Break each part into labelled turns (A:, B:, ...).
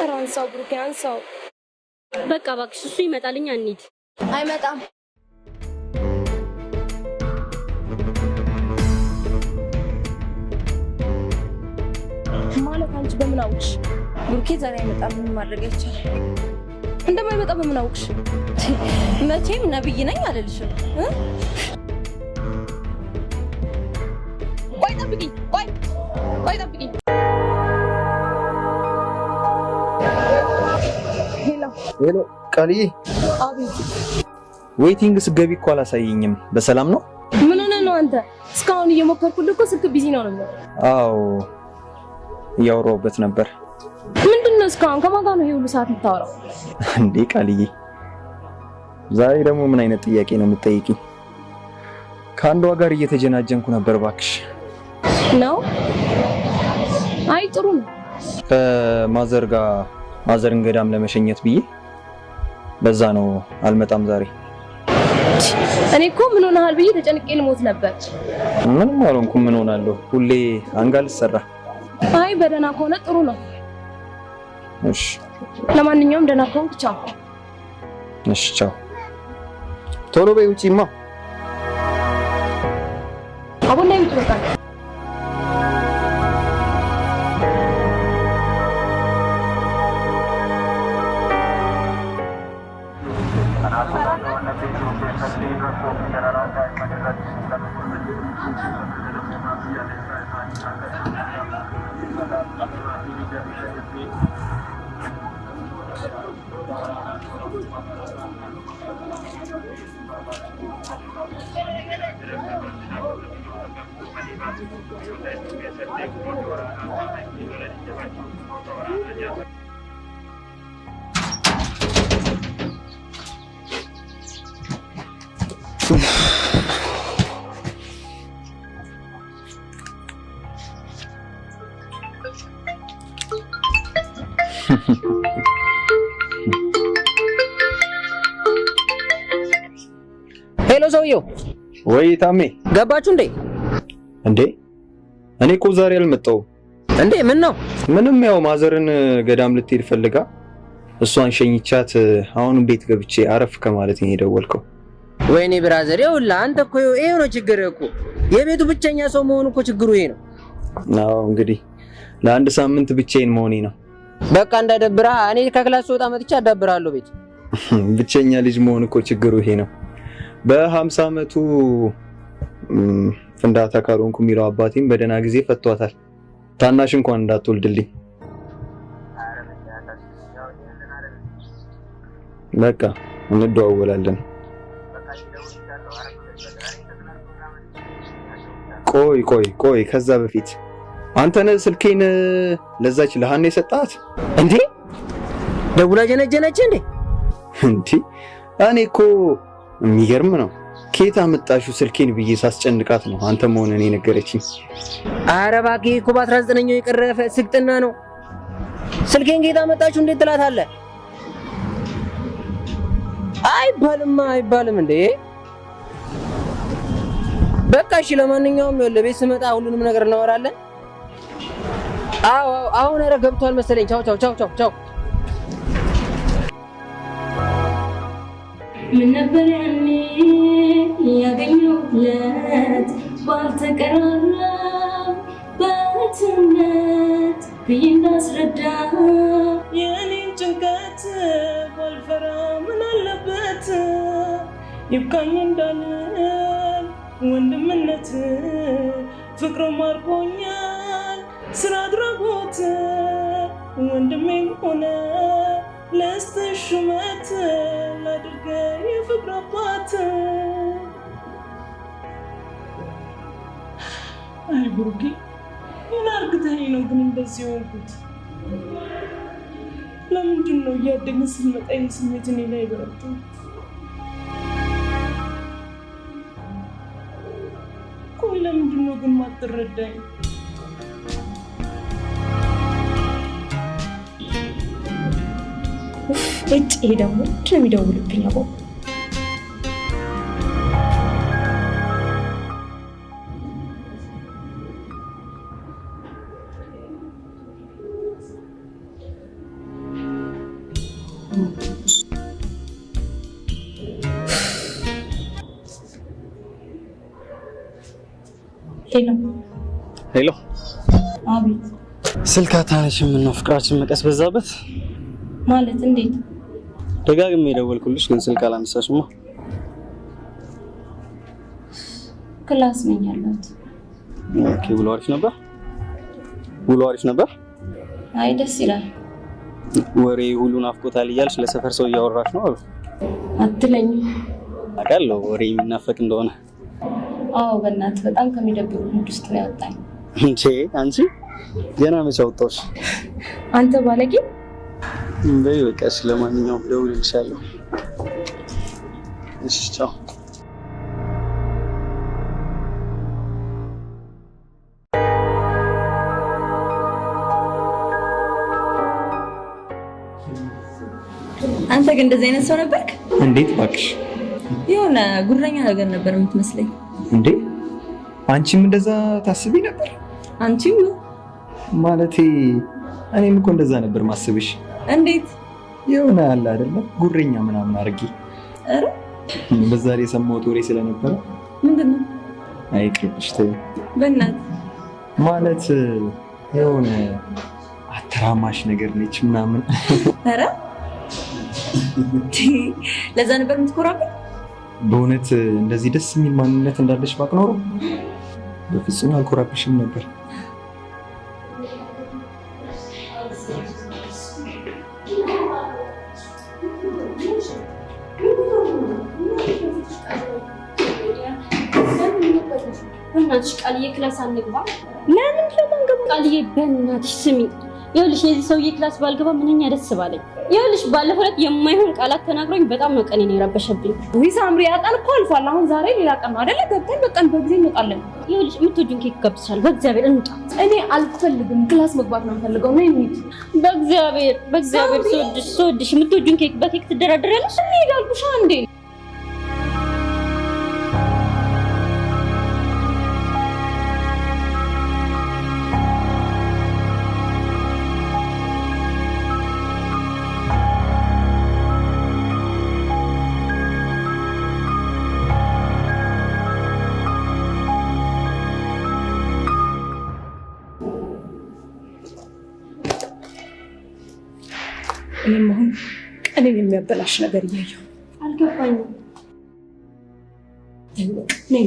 A: ራንሳው ብሩክ ያንሳው
B: በቃ እባክሽ እሱ ይመጣልኝ አንሂድ
A: አይመጣም ማለት አንቺ በምን አውቅሽ ብሩክ ዛሬ አይመጣም ምን ማድረግ ይቻላል እንደማይመጣ በምን አውቅሽ መቼም ነብይ ነኝ አልልሽም ቆይ ጠብቂኝ ቆይ ጠብቂኝ
C: ሄሎ ቃልዬ
A: አቤት
C: ዌቲንግ ስገቢ እኮ አላሳየኝም በሰላም ነው
A: ምን ሆነ ነው አንተ እስካሁን እየሞከርኩልህ እኮ ስልክ ቢዚ ነው ነው
C: አዎ ያወራሁበት ነበር
A: ምንድነው እስካሁን ከማን ጋር ነው ይሄ ሁሉ ሰዓት የምታወራው
C: እንዴ ቃልዬ ዛሬ ደግሞ ምን አይነት ጥያቄ ነው የምትጠይቂኝ ከአንዷ ጋር እየተጀናጀንኩ ነበር ባክሽ
A: ነው አይ ጥሩ ነው
C: ከማዘር ጋር ማዘርን ገዳም ለመሸኘት ብዬ በዛ ነው አልመጣም ዛሬ
A: እኔ እኮ ምን ሆነሃል ብዬ ተጨንቄ ልሞት ነበር
C: ምንም አልሆንኩም ምን ሆናለሁ ሁሌ አንጋል ሰራ
A: አይ በደና ከሆነ ጥሩ ነው
C: እሺ
A: ለማንኛውም ደና ከሆንክ ቻው
C: እሺ ቻው ቶሎ በይ ውጪማ
A: አሁን ላይ ምትወጣ
D: ሄሎ ሰውየው
C: ወይ ታሜ
D: ገባችሁ እንዴ
C: እኔ እኮ ዛሬ አልመጣሁም
D: እንዴ ምን ነው
C: ምንም ያው ማዘርን ገዳም ልትሄድ ፈልጋ እሷን ሸኝቻት አሁን ቤት ገብቼ አረፍ ከማለት ነው የደወልከው
D: ወይኔ ብራዘር ይኸውልህ አንተ እኮ ይሄ ነው ችግር እኮ የቤቱ ብቸኛ ሰው መሆኑ እኮ ችግሩ ይሄ ነው
C: አዎ እንግዲህ ለአንድ ሳምንት ብቻዬን መሆኔ ነው
D: በቃ እንዳይደብራ እኔ ከክላስ ወጣ መጥቼ አዳብራለሁ ቤት
C: ብቸኛ ልጅ መሆን እኮ ችግሩ ይሄ ነው በ50 አመቱ ፍንዳታ ካሮንኩ የሚለው አባቴም በደና ጊዜ ፈቷታል ታናሽ እንኳን እንዳትወልድልኝ በቃ እንደዋወላለን ቆይ ከዛ በፊት አንተ ነህ ስልኬን ለዛች ለሃና የሰጣት
D: እንዴ ደውላ ጀነጀነች
C: እንዴ እኔ እኮ የሚገርም ነው ኬታ መጣሹ ስልኬን ብዬ ሳስጨንቃት ነው አንተ መሆንህን የነገረችኝ
D: ኧረ እባክህ እኮ በ19ኛው የቀረፈ ስግጥና ነው ስልኬን ኬታ መጣችሁ እንዴት ትላታለህ አይባልም እንዴ በቃ እሺ ለማንኛውም ለቤት ስመጣ ሁሉንም ነገር እናወራለን አዎ አሁን ኧረ ገብቷል መሰለኝ ቻው
B: ምን ነበር ያኔ ያገኘሁለት ባልተቀራራ በትነት ብዬ እንዳስረዳ የኔን ጭንቀት ባልፈራ ምን አለበት ይብቃኝ እንዳልል ወንድምነት ፍቅሩ ማርኮኛል ስራ አድራጎት ወንድሜም ሆነ ለስተሹመት ላድርገ የፍቅር አባት አይ ብሩኬ ምን አርግተኸኝ ነው ግን እንደዚህ ሆንኩት ለምንድን ነው እያደግን ስንመጣ ስሜት እኔ ላይ በረታው ቆይ ለምንድን ነው ግን ማትረዳኝ እጭ ደግሞ የሚደውልብኝ አቦ
C: ሄሎ።
A: አቤት።
E: ስልክ አታነሺም? ምነው ፍቅራችን መቀስ በዛበት?
A: ማለት እንዴት?
E: ደጋግሜ የደወልኩልሽ ግን ስልክ አላነሳሽማ።
A: ክላስ ነኝ ያለሁት።
E: ኦኬ። ውሎ አሪፍ ነበር? ውሎ አሪፍ ነበር?
A: አይ ደስ ይላል።
E: ወሬ ሁሉ ናፍቆታል እያልሽ ለሰፈር ሰው እያወራሽ ነው አሉ።
A: አትለኝም።
E: አውቃለሁ ወሬ የሚናፈቅ እንደሆነ።
A: አዎ በእናትህ በጣም ከሚደብሩ ሙድ ውስጥ ነው ያወጣኝ።
E: እንዴ አንቺ ገና መቼ አወጣሁሽ?
A: አንተ ባለጌ።
E: በይ በቃ እሺ፣ ለማንኛውም ደውልልሻለሁ። እሺ ቻው።
A: አንተ ግን እንደዚህ አይነት ሰው ነበርክ?
C: እንዴት እባክሽ?
A: የሆነ ጉረኛ ነገር ነበር የምትመስለኝ።
C: እንዴ አንቺም እንደዛ ታስቢ ነበር?
A: አንቺም
C: ማለቴ እኔም እኮ እንደዛ ነበር ማስብሽ።
A: እንዴት?
C: የሆነ አለ አይደለ ጉረኛ ምናምን አድርጌ።
A: ኧረ
C: በዛ ላይ የሰማሁት ወሬ ስለነበረ።
A: ምንድነው?
C: አይቅርብሽ ተይው።
A: በእናትህ
C: ማለት የሆነ አተራማሽ ነገር ነች ምናምን።
A: ኧረ ለዛ ነበር የምትኮራብኝ?
C: በእውነት እንደዚህ ደስ የሚል ማንነት እንዳለሽ ባቅ ኖሮ በፍጹም አልኮራብሽም ነበር።
F: በእናትሽ ቃልዬ ክላስ አንግባ። ለምን ለማንገባ? ቃልዬ በእናትሽ ስሚ፣ ይኸውልሽ የዚህ ሰውዬ ክላስ ባልገባ ምንኛ ደስ ባለኝ። ይኸውልሽ ባለፈው ዕለት የማይሆን ቃላት ተናግሮኝ በጣም ነው ቀኔን የረበሸብኝ።
A: ወይ ሳምሪ ያጣን እኮ አልፏል። አሁን ዛሬ ሌላ ቀን ነው አይደለ? ገብተን በቀን በጊዜ እንወጣለን።
F: ይኸውልሽ የምትወጂውን ኬክ ገብተሻል። በእግዚአብሔር እንውጣ።
A: እኔ አልፈልግም፣ ክላስ መግባት ነው የምፈልገው። ነው እንዴ?
F: በእግዚአብሔር ስወድሽ የምትወጂውን ኬክ በኬክ ትደራደሪያለሽ?
A: እኔ ሄዳልኩሽ እንዴ? እኔም አሁን ቀኔን የሚያበላሽ ነገር እያየሁ
F: አልገባኝም።
A: ነይ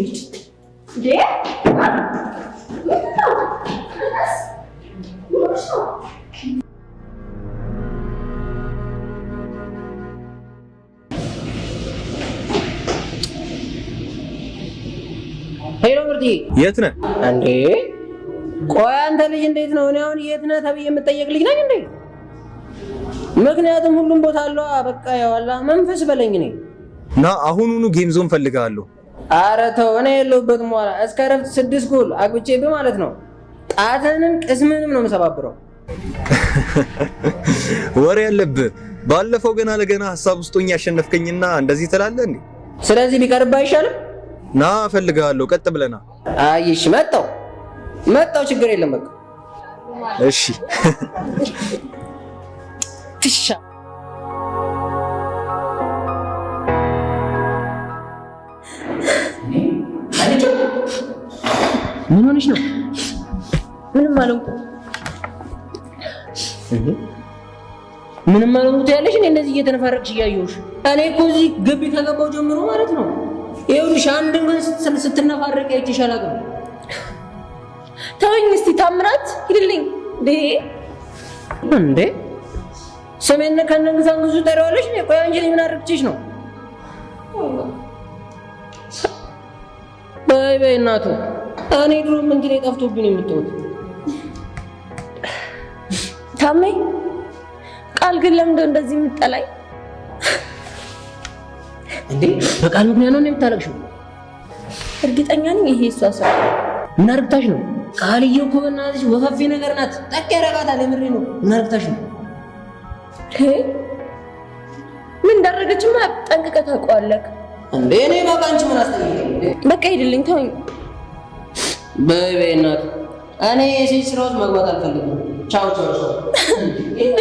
D: ሄሎ ምርጥ፣
C: የት ነህ
D: እንዴ? ቆይ አንተ ልጅ እንዴት ነው? እኔ አሁን የት ነህ ተብዬ የምጠየቅ ልጅ ነኝ እንዴ? ምክንያቱም ሁሉም ቦታ አለው። በቃ ያዋላ መንፈስ በለኝ ነኝ
C: ና አሁኑኑ ጌም ዞን ፈልጋለሁ።
D: ኧረ ተው፣ እኔ የለሁበትም። ኋላ እስከ ረፍት 6 ጎል አግብቼብህ ማለት ነው። ጣትንም ቅስምንም ነው የምሰባብረው።
C: ወሬ ያለብህ ባለፈው ገና ለገና ሐሳብ ውስጥ ሆኜ ያሸነፍከኝና እንደዚህ ትላለህ እንዴ?
D: ስለዚህ ቢቀርብህ አይሻልም?
C: ና ፈልጋለሁ፣ ቀጥ ብለና።
D: አይሽ መጣው፣ ችግር የለም በቃ
C: እሺ።
A: ትሻ
D: ምን ሆነሽ ነው?
A: ምንም አልሆንኩም።
D: ምንም አልሆንኩት ያለሽ? እኔ እንደዚህ እየተነፋረቅሽ እያየሁሽ። እኔ እኮ እዚህ ግቢ ከገባሁ ጀምሮ ማለት ነው ይኸውልሽ አንድ ግን ስትነፋረቅ አይቼሽ አላውቅም።
A: ተወኝ እስቲ ታምራት ሂድልኝ።
D: እንዴ ሰሜን ከነግዛን ብዙ ጠራዋለሽ ነው። ቆይ አንቺ ምን አድርግችሽ ነው? በይ እናቱ፣ እኔ ድሮ ምን ግን ጠፍቶብኝ ነው የምትወት።
A: ታሜ ቃል ግን ለምንድነው እንደዚህ የምትጠላኝ?
D: እንዴ በቃል ምክንያት ነው የምታለቅሽው?
A: እርግጠኛ ነኝ ይሄ እሷ ሰው።
D: ምን አድርግታሽ ነው? ቃልዬ እኮ በእናትሽ ወፈፌ ነገር ናት። ጠቅ ያረጋታል። የምሬ ነው። ምን አድርግታሽ ነው?
A: ምን እንዳደረገችማ ጠንቅቀህ ታውቀዋለህ
D: እንዴ? እኔ በቃ አንቺ ምን አስጠይቀኝ?
A: በቃ ሂድልኝ፣ ተወኝ።
D: በይ እናት፣ እኔ የሴት ስራ ውስጥ መግባት አልፈልግም። ቻው ቻው።
A: እንዴ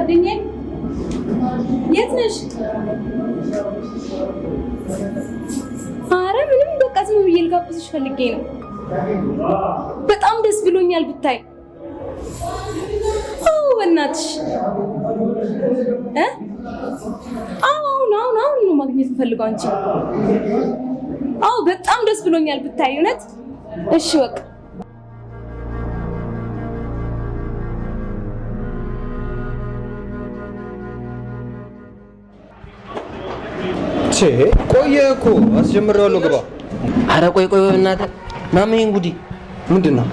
A: ጓደኛዬ የት ነሽ? ኧረ ምንም በቃ ዝም ብዬ ልጋብዝሽ ፈልጌ ነው። በጣም ደስ ብሎኛል ብታይ። አዎ በእናትሽ አሁን ነው ማግኘት የምፈልገው አንቺ። አዎ በጣም ደስ ብሎኛል ብታይ እውነት። እሺ በቃ
C: ቆየ እኮ አስጀምሬዋለሁ። ግባ።
D: ኧረ ቆይ እናትህ ማመን ጉዲ
C: ምንድን ነው?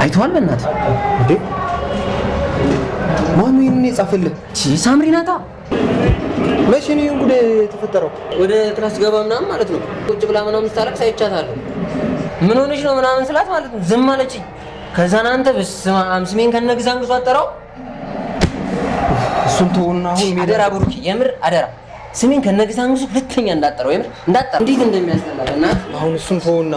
D: አይተዋል በእናትህ
C: እንዴ? ማን ይሄን የጻፈልህ?
D: ሳምሪ ናታ።
C: መቼ ነው ይሄን ጉድ የተፈጠረው?
D: ወደ ክላስ ገባ ምናምን ማለት ነው። ቁጭ ብላ ምናምን ስታለቅስ አይቻታለሁ። ምን ሆነሽ ነው ምናምን ስላት ማለት ነው ዝም አለችኝ። ከዛን አንተ በስመ አብ ስሜን ከነግዛንግሱ አጠራው።
C: እሱን ተውና አሁን
D: አደራ ብሩክ፣ የምር አደራ ስሜን ከነግዛንግሱ ሁለተኛ እንዳጠራው፣ የምር እንዳጠራ። እንዴት እንደሚያስጠላ እና
C: አሁን እሱን ተውና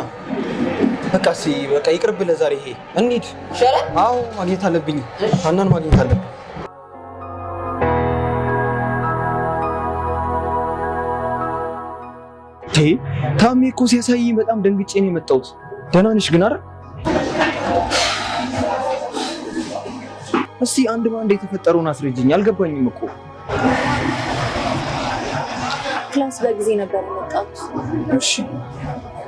C: በቃ በቃ ይቅርብ ለዛሬ። ይሄ እንሂድ
D: ይሻላል።
C: አዎ ማግኘት አለብኝ፣ ሀናን ማግኘት አለብኝ። ታሜ እኮ ሲያሳይ በጣም ደንግጬ ነው የመጣሁት። ደህና ነሽ ግን አይደል? እስቲ አንድ ባንድ የተፈጠረውን አስረጅኝ፣ አልገባኝም እኮ።
A: ክላስ በጊዜ ነበር የመጣሁት።
C: እሺ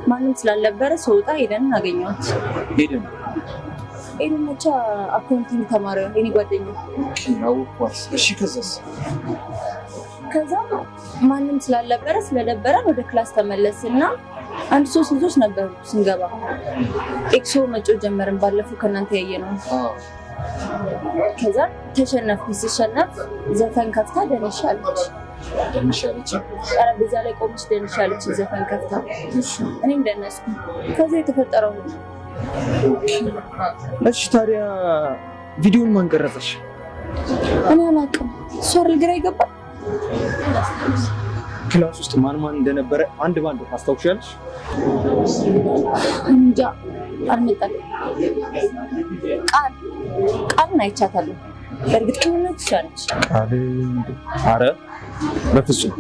A: ማንም ስላልነበረ ሰውጣ ሄደን አገኘኋት።
C: ሄደን
A: ብቻ አካውንቲንግ ተማሪ የኔ ጓደኛ።
C: እሺ
A: ከዛ ማንም ስላልነበረ ስለደበረን ወደ ክላስ ተመለስና አንድ 3 ልጆች ነበሩ። ስንገባ ኤክሶ መጮህ ጀመርን። ባለፈው ከእናንተ ያየነው። ከዛ ተሸነፍኩ። ስሸነፍ ዘፈን ከፍታ ደንሻለች። ጠረጴዛ ላይ ቆመች ደንሻለች ዘፈን ከፍታ። እኔም ደነስኩ። ከዛ የተፈጠረው ነው።
C: እሺ ታዲያ ቪዲዮን ማን ቀረጸሽ?
A: እኔ አላውቅም። እሷ አይደል ግራ ይገባል።
C: ክላስ ውስጥ ማን እንደነበረ አንድ ባንድ ታስታውሻለሽ?
A: እንጃ አልመጣም። ቃልን አይቻታለሁ። በእርግጠኝነት ትችላለች።
C: ኧረ በፍጹም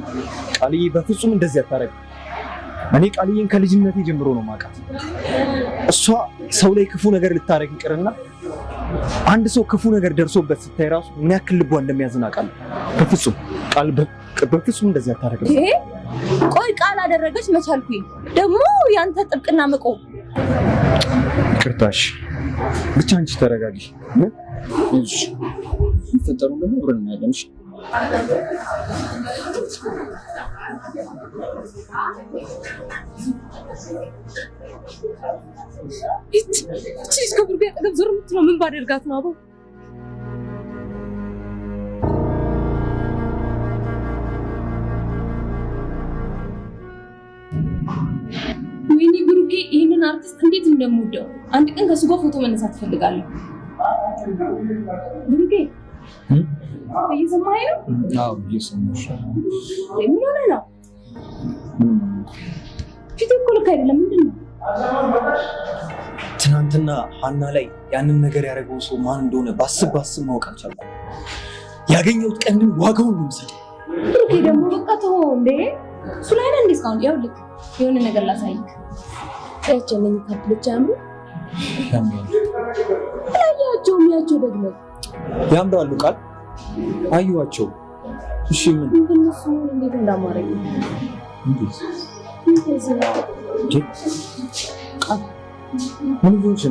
C: ቃልዬ፣ በፍጹም እንደዚህ አታረግ። እኔ ቃልዬን ከልጅነቴ ጀምሮ ነው የማውቃት። እሷ ሰው ላይ ክፉ ነገር ልታረግ ይቅርና አንድ ሰው ክፉ ነገር ደርሶበት ስታይ ራሱ ምን ያክል ልቧ እንደሚያዝን አውቃለሁ። በፍጹም ቃል በፍጹም እንደዚህ አታረግም።
A: ቆይ ቃል አደረገች መቻልኩኝ ደግሞ ያንተ ጥብቅና መቆም።
C: ይቅርታሽ ብቻ አንቺ ተረጋጊ። እሺ ይፈጠሩ ደግሞ ብረን እናያለን። እሺ
A: እቺ እስከብሩክ ያጠገብ ዞር የምትለው ምን ባደርጋት ነው? አቦ ወይኔ ብሩኬ፣ ይህንን አርቲስት እንዴት እንደምወደው። አንድ ቀን ከሱ ጋር ፎቶ መነሳት እፈልጋለሁ። ብሩኬ እየሰማኸኝ ነው?
C: አዎ እየሰማሁሽ ነው።
A: ምን ሆነህ ነው? ፊትህ እኮ ልክ አይደለም። ምንድን ነው?
C: ትናንትና ሀና ላይ ያንን ነገር ያደረገው ሰው ማን እንደሆነ ባስብ ማወቅ አልቻልኩም። ያገኘሁት ቀን ግን ዋጋውን ነው የምሰጠው።
A: ብሩኬ ደግሞ በቃ ተወው እንዴ። እሱ ላይ ነህ እንዴ እስካሁን? ይኸውልህ የሆነ ነገር ላሳይክ። ያቸው ምን ታብለች አምሩ ያቸው ደግሞ
C: ያምራሉ። ቃል አዩዋቸው። እሺ ምን
A: እንደነሱ እንዴት እንዳማረኝ
C: እንዴት
A: እንደዚህ ነው።
C: ምን ይሆንሽ?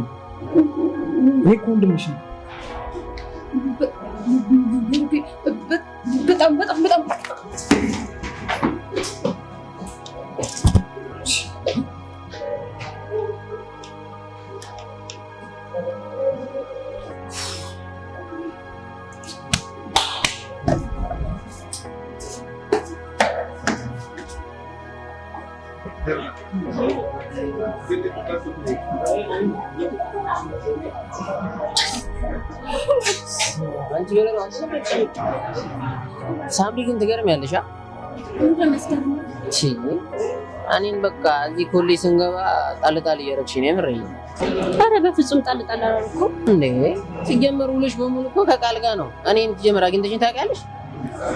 C: እኔ እኮ ወንድምሽ ነኝ።
A: በጣም
D: ሳምሪ ግን ትገርሚያለሽ። እኔን በቃ እዚህ ኮሌጅ ስንገባ ጣልጣል እያደረግሽ ነው የምሬን።
F: ኧረ በፍጹም ጣልጣል አላልኩም
D: እንዴ። ሲጀመር ውሎሽ በሙሉ እኮ ከቃል ጋር ነው። እኔን ሲጀመር አግኝተሽኝ ታውቂያለሽ?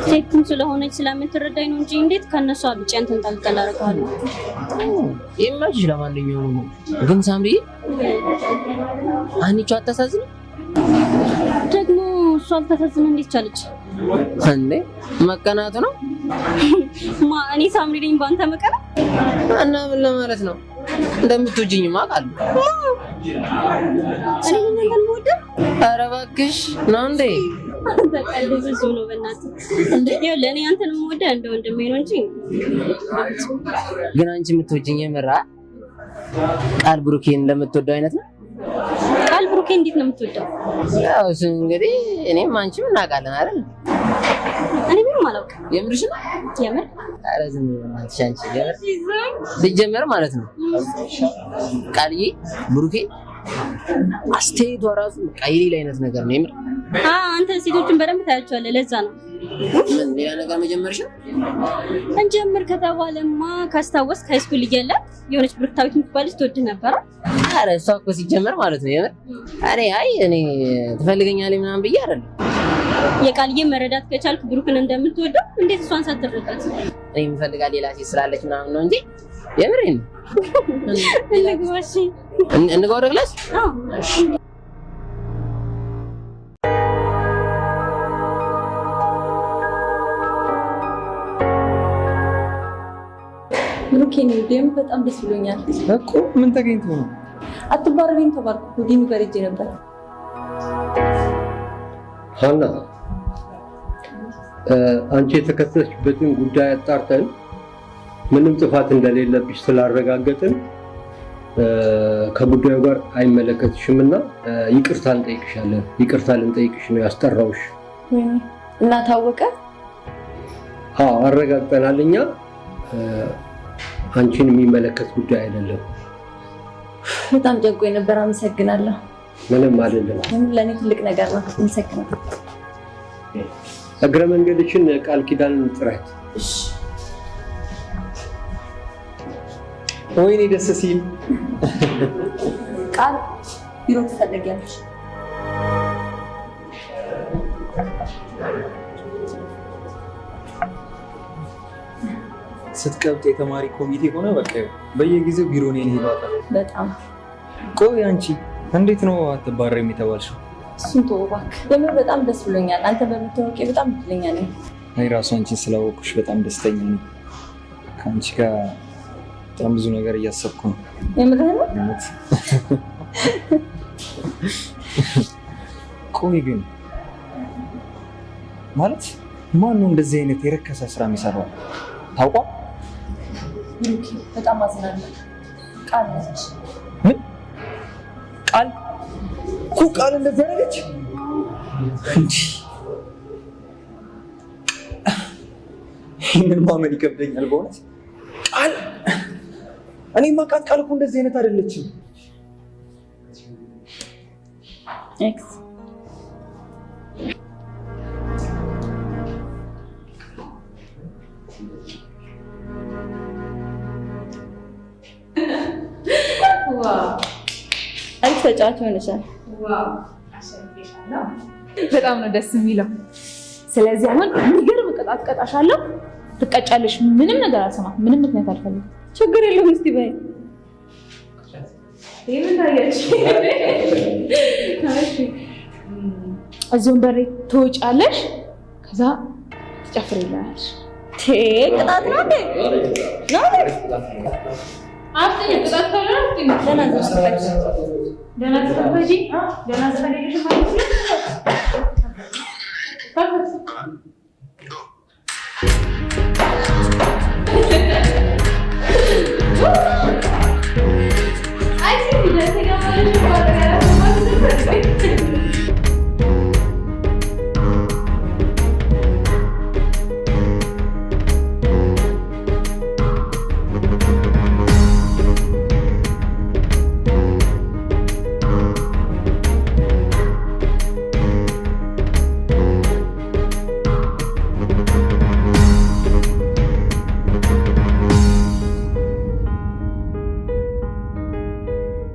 F: ሴትም ስለሆነች ስለምትረዳኝ ነው እንጂ እንዴት ከነሱ አብጬ አንተን ጣልጣል አደርጋለሁ?
D: ይመችሽ። ለማንኛውም ግን ሳምሪ አንቺ አታሳዝንም?
F: ደግሞ እሷ አልታሳዝንም እንዴት ቻለች
D: እንዴ? መቀናቱ ነው
F: እኔ ሳምሪ ነኝ ባንተ መቀና
D: እና ምን ለማለት ነው? እንደምትወጂኝማ አውቃለሁ።
F: እኔ ምን እንደምወደው
D: ኧረ እባክሽ ነው እንዴ?
F: በቀልድ ብዙ ነው በእናትህ። ይኸውልህ ለእኔ አንተን የምወደው እንደ ወንድሜ ነው እንጂ
D: ግን አንቺ የምትወጂኝ የምራ ቃል ብሩኬን እንደምትወደው አይነት ነው?
F: ቃል ብሩኬ እንዴት ነው የምትወደው?
D: ያው እሱ እንግዲህ እኔም አንቺም እናውቃለን አይደል?
F: እኔ ምንም አላውቅም።
D: የምርሽ ነው?
F: የምር?
D: ኧረ ዝም ብለሽ አንቺ የምር ሲጀመር ማለት ነው ቃልዬ ብሩኬ አስተያየቷ ራሱ የሌላ አይነት ነገር ነው የምር።
F: አንተ ሴቶችን በደንብ ታያቸዋለህ። ለዛ ነው
D: ምን ሌላ ነገር መጀመርሽ ነው?
F: እንጀምር ከተባለማ ካስታወስክ ሃይስኩል እያለ የሆነች ብሩክታዊት የምትባል ልጅ ትወድህ ነበረ።
D: ኧረ እሷ እኮ ሲጀመር ማለት ነው የምር እኔ ትፈልገኛለች ምናምን ብዬ አይደለም።
F: የቃልዬ መረዳት ከቻልክ ብሩክን እንደምትወደው እንዴት እሷን ሳትረዳት?
D: እኔ የምፈልጋት ሌላ ሴት ስላለች ምናምን ነው እንጂ የምሬን ነው።
F: እንግባ እሺ፣
D: እንግባ ወደ ክላስ።
A: ብሩኬ ነው በጣም ደስ ብሎኛል
C: እኮ። ምን ተገኝቶ ነው?
A: አትባረሪኝ ተባልኩ። ዲኑ ጋር ሄጄ ነበር።
G: ሀና አንቺ የተከሰስሽበትን ጉዳይ አጣርተን ምንም ጥፋት እንደሌለብሽ ስላረጋገጥን ከጉዳዩ ጋር አይመለከትሽምና ይቅርታ እንጠይቅሻለን። ይቅርታ ልንጠይቅሽ ነው ያስጠራውሽ።
A: እና ታወቀ?
G: አዎ አረጋግጠናል። እኛ አንቺን የሚመለከት ጉዳይ አይደለም።
A: በጣም ጨንቆኝ ነበር። አመሰግናለሁ።
G: ምንም አይደለም።
A: ለእኔ ትልቅ ነገር ነው። አመሰግናለሁ።
G: እግረ መንገድሽን ቃል ኪዳንን ጥራት።
A: እሺ።
C: ወይኔ ደስ ሲል።
A: ቃል ቢሮ ትፈልጊያለሽ?
C: ስትቀብጥ የተማሪ ኮሚቴ ሆነ በቃ በየጊዜው ቢሮ ነኝ ይባላል።
A: በጣም
C: ቆይ አንቺ እንዴት ነው አትባረሪም የተባልሽው?
A: እሱን ተወው እባክህ። የምር በጣም ደስ ብሎኛል። አንተ በመታወቄ በጣም እድለኛ ነኝ።
C: አይ ራሱ አንቺን ስላወቅኩሽ በጣም ደስተኛ ነኝ። ከአንቺ ጋር በጣም ብዙ ነገር እያሰብኩ ነው።
A: የምርህን ነው?
C: ቆይ ግን ማለት ማን ነው እንደዚህ አይነት የረከሰ ስራ የሚሰራው? ታውቋል?
A: በጣም አዝናለሁ። ቃል ነች።
C: ምን ቃል እኮ ቃል እንደዚህ አደረገች እንጂ ይህንን ማመን ይከብደኛል በእውነት። ቃል እኔማ ቃል እኮ እንደዚህ አይነት አይደለችም።
A: ኤክስ አሪፍ ተጫዋች ሆነሻል።
H: በጣም ነው ደስ የሚለው። ስለዚህ አሁን የሚገርም ቅጣት ቀጣሻለሁ። ትቀጫለሽ። ምንም ነገር አልሰማም። ምንም ምክንያት አልፈልግም።
A: ችግር የለውም። እስቲ በይ
H: እዚህ ወንበሬ ትወጫለሽ፣ ከዛ ትጨፍሪልናለሽ።
A: ቅጣት ነው እንዴ?
H: ቅጣት ካለ ደህና ዘፈን